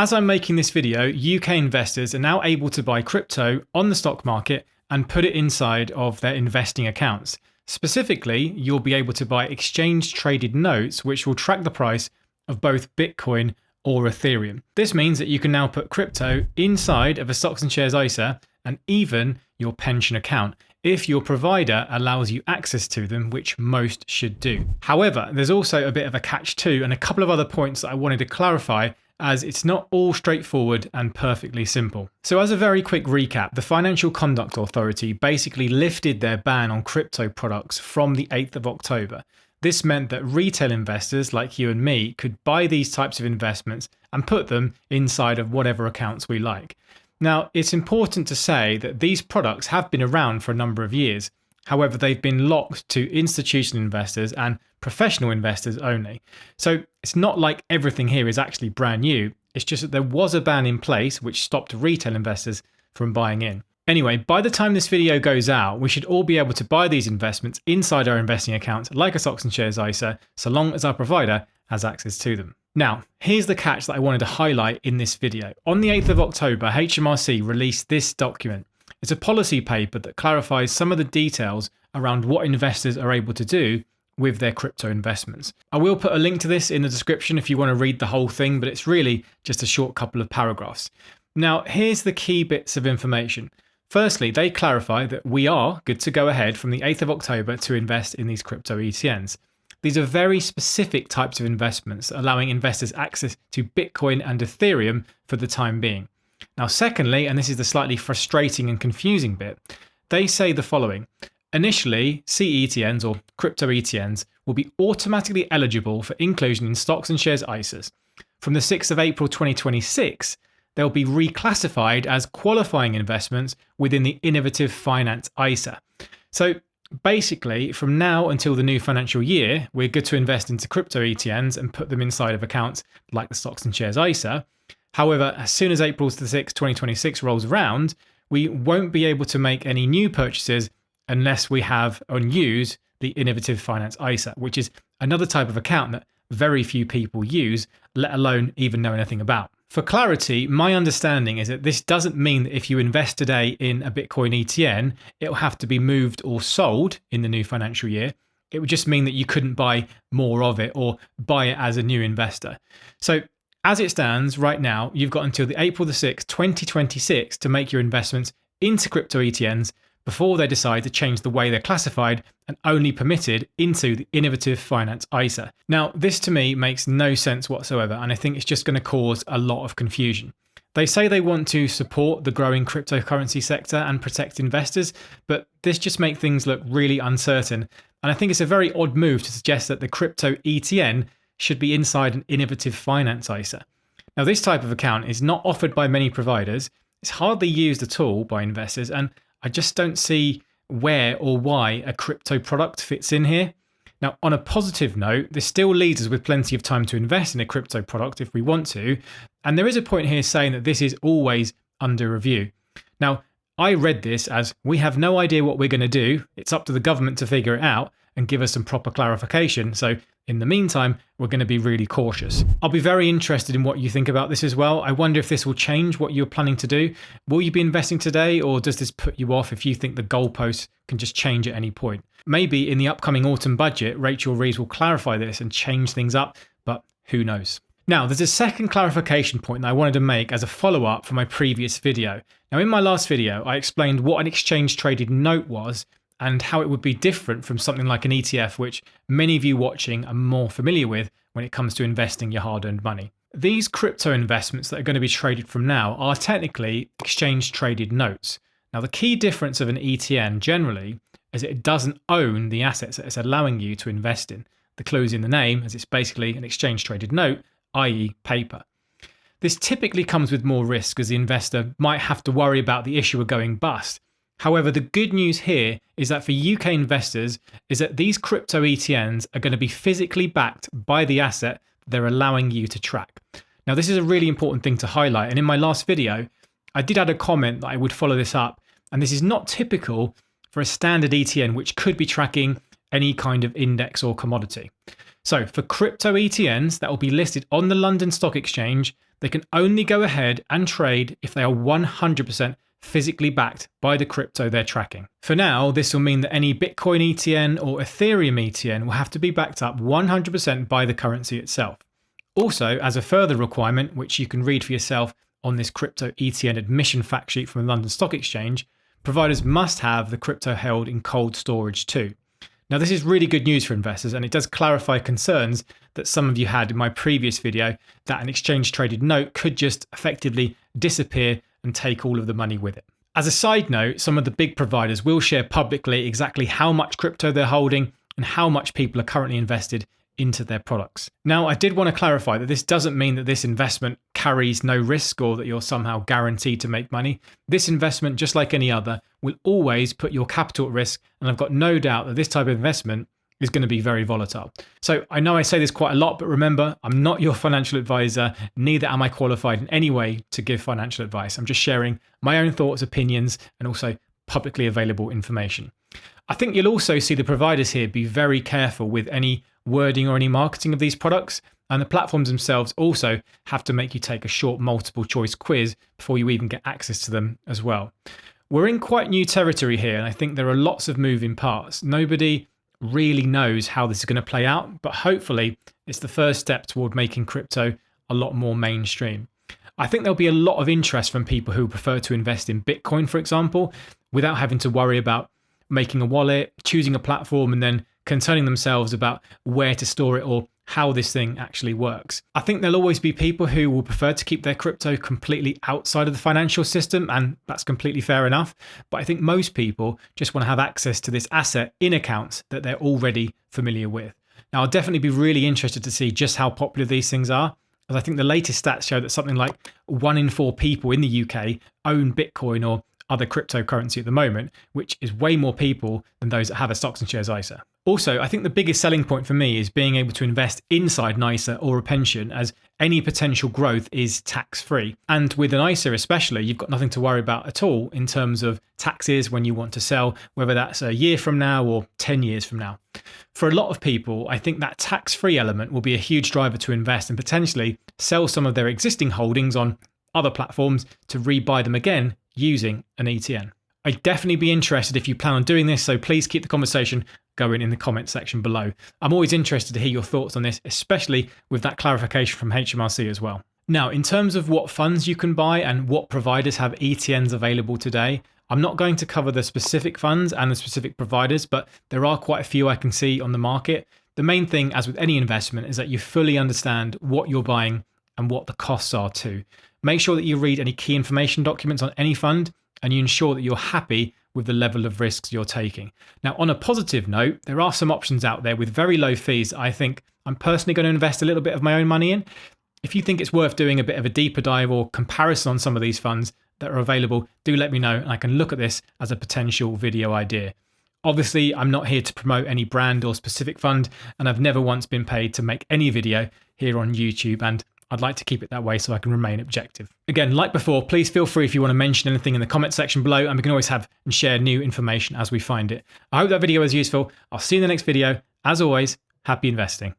As I'm making this video, UK investors are now able to buy crypto on the stock market and put it inside of their investing accounts. Specifically, you'll be able to buy exchange-traded notes which will track the price of both Bitcoin or Ethereum. This means that you can now put crypto inside of a stocks and shares ISA and even your pension account if your provider allows you access to them, which most should do. However, there's also a bit of a catch too, and a couple of other points that I wanted to clarify, as it's not all straightforward and perfectly simple. So as a very quick recap, the Financial Conduct Authority basically lifted their ban on crypto products from the 8th of October. This meant that retail investors like you and me could buy these types of investments and put them inside of whatever accounts we like. Now, it's important to say that these products have been around for a number of years. However, they've been locked to institutional investors and professional investors only. So it's not like everything here is actually brand new. It's just that there was a ban in place which stopped retail investors from buying in. Anyway, by the time this video goes out, we should all be able to buy these investments inside our investing accounts like a stocks and shares ISA, so long as our provider has access to them. Now, here's the catch that I wanted to highlight in this video. On the 8th of October, HMRC released this document. It's a policy paper that clarifies some of the details around what investors are able to do with their crypto investments. I will put a link to this in the description if you want to read the whole thing, but it's really just a short couple of paragraphs. Now, here's the key bits of information. Firstly, they clarify that we are good to go ahead from the 8th of October to invest in these crypto ETNs. These are very specific types of investments, allowing investors access to Bitcoin and Ethereum for the time being. Now, secondly, and this is the slightly frustrating and confusing bit, they say the following. Initially, CETNs or crypto ETNs will be automatically eligible for inclusion in stocks and shares ISAs. From the 6th of April 2026, they'll be reclassified as qualifying investments within the Innovative Finance ISA. So basically, from now until the new financial year, we're good to invest into crypto ETNs and put them inside of accounts like the stocks and shares ISA. However, as soon as April 6, 2026 rolls around, we won't be able to make any new purchases unless we have and use the Innovative Finance ISA, which is another type of account that very few people use, let alone even know anything about. For clarity, my understanding is that this doesn't mean that if you invest today in a Bitcoin ETN, it will have to be moved or sold in the new financial year. It would just mean that you couldn't buy more of it or buy it as a new investor. So as it stands right now, you've got until the April 6, 2026 to make your investments into crypto ETNs before they decide to change the way they're classified and only permitted into the Innovative Finance ISA. Now, this to me makes no sense whatsoever, and I think it's just going to cause a lot of confusion. They say they want to support the growing cryptocurrency sector and protect investors, but this just makes things look really uncertain. And I think it's a very odd move to suggest that the crypto ETN should be inside an Innovative Finance ISA. Now, this type of account is not offered by many providers. It's hardly used at all by investors, and I just don't see where or why a crypto product fits in here. Now, on a positive note, this still leaves us with plenty of time to invest in a crypto product if we want to. And there is a point here saying that this is always under review. Now, I read this as we have no idea what we're going to do. It's up to the government to figure it out and give us some proper clarification. So in the meantime, we're going to be really cautious. I'll be very interested in what you think about this as well. I wonder if this will change what you're planning to do. Will you be investing today, or does this put you off if you think the goalposts can just change at any point? Maybe in the upcoming autumn budget, Rachel Reeves will clarify this and change things up, but who knows? Now, there's a second clarification point that I wanted to make as a follow-up from my previous video. Now, in my last video, I explained what an exchange-traded note was and how it would be different from something like an ETF, which many of you watching are more familiar with when it comes to investing your hard-earned money. These crypto investments that are going to be traded from now are technically exchange-traded notes. Now, the key difference of an ETN generally is it doesn't own the assets that it's allowing you to invest in. The clue is in the name, as it's basically an exchange-traded note, i.e. paper. This typically comes with more risk, as the investor might have to worry about the issuer going bust. However, the good news here is that for UK investors is that these crypto ETNs are going to be physically backed by the asset they're allowing you to track. Now, this is a really important thing to highlight. And in my last video, I did add a comment that I would follow this up. And this is not typical for a standard ETN, which could be tracking any kind of index or commodity. So for crypto ETNs that will be listed on the London Stock Exchange, they can only go ahead and trade if they are 100% physically backed by the crypto they're tracking. For now, this will mean that any Bitcoin ETN or Ethereum ETN will have to be backed up 100% by the currency itself. Also, as a further requirement, which you can read for yourself on this crypto ETN admission fact sheet from the London Stock Exchange, providers must have the crypto held in cold storage too. Now, this is really good news for investors, and it does clarify concerns that some of you had in my previous video that an exchange traded note could just effectively disappear and take all of the money with it. As a side note, some of the big providers will share publicly exactly how much crypto they're holding and how much people are currently invested into their products. Now, I did want to clarify that this doesn't mean that this investment carries no risk or that you're somehow guaranteed to make money. This investment, just like any other, will always put your capital at risk, and I've got no doubt that this type of investment is going to be very volatile. So I know I say this quite a lot, but remember, I'm not your financial advisor, neither am I qualified in any way to give financial advice. I'm just sharing my own thoughts, opinions, and also publicly available information. I think you'll also see the providers here be very careful with any wording or any marketing of these products, and the platforms themselves also have to make you take a short multiple choice quiz before you even get access to them as well. We're in quite new territory here, and I think there are lots of moving parts. Nobody really knows how this is going to play out, but hopefully it's the first step toward making crypto a lot more mainstream. I think there'll be a lot of interest from people who prefer to invest in Bitcoin, for example, without having to worry about making a wallet, choosing a platform, and then concerning themselves about where to store it or how this thing actually works. I think there'll always be people who will prefer to keep their crypto completely outside of the financial system, and that's completely fair enough. But I think most people just want to have access to this asset in accounts that they're already familiar with. Now, I'll definitely be really interested to see just how popular these things are, as I think the latest stats show that something like 1 in 4 people in the UK own Bitcoin or other cryptocurrency at the moment, which is way more people than those that have a stocks and shares ISA. Also, I think the biggest selling point for me is being able to invest inside an ISA or a pension, as any potential growth is tax-free. And with an ISA especially, you've got nothing to worry about at all in terms of taxes when you want to sell, whether that's a year from now or 10 years from now. For a lot of people, I think that tax-free element will be a huge driver to invest and potentially sell some of their existing holdings on other platforms to rebuy them again using an ETN. I'd definitely be interested if you plan on doing this, so please keep the conversation going in the comment section below. I'm always interested to hear your thoughts on this, especially with that clarification from HMRC as well. Now, in terms of what funds you can buy and what providers have ETNs available today, I'm not going to cover the specific funds and the specific providers, but there are quite a few I can see on the market. The main thing, as with any investment, is that you fully understand what you're buying and what the costs are too. Make sure that you read any key information documents on any fund, and you ensure that you're happy with the level of risks you're taking. Now, on a positive note, there are some options out there with very low fees I think I'm personally going to invest a little bit of my own money in. If you think it's worth doing a bit of a deeper dive or comparison on some of these funds that are available, do let me know, and I can look at this as a potential video idea. Obviously, I'm not here to promote any brand or specific fund, and I've never once been paid to make any video here on YouTube, and I'd like to keep it that way so I can remain objective. Again, like before, please feel free if you want to mention anything in the comment section below, and we can always have and share new information as we find it. I hope that video was useful. I'll see you in the next video. As always, happy investing.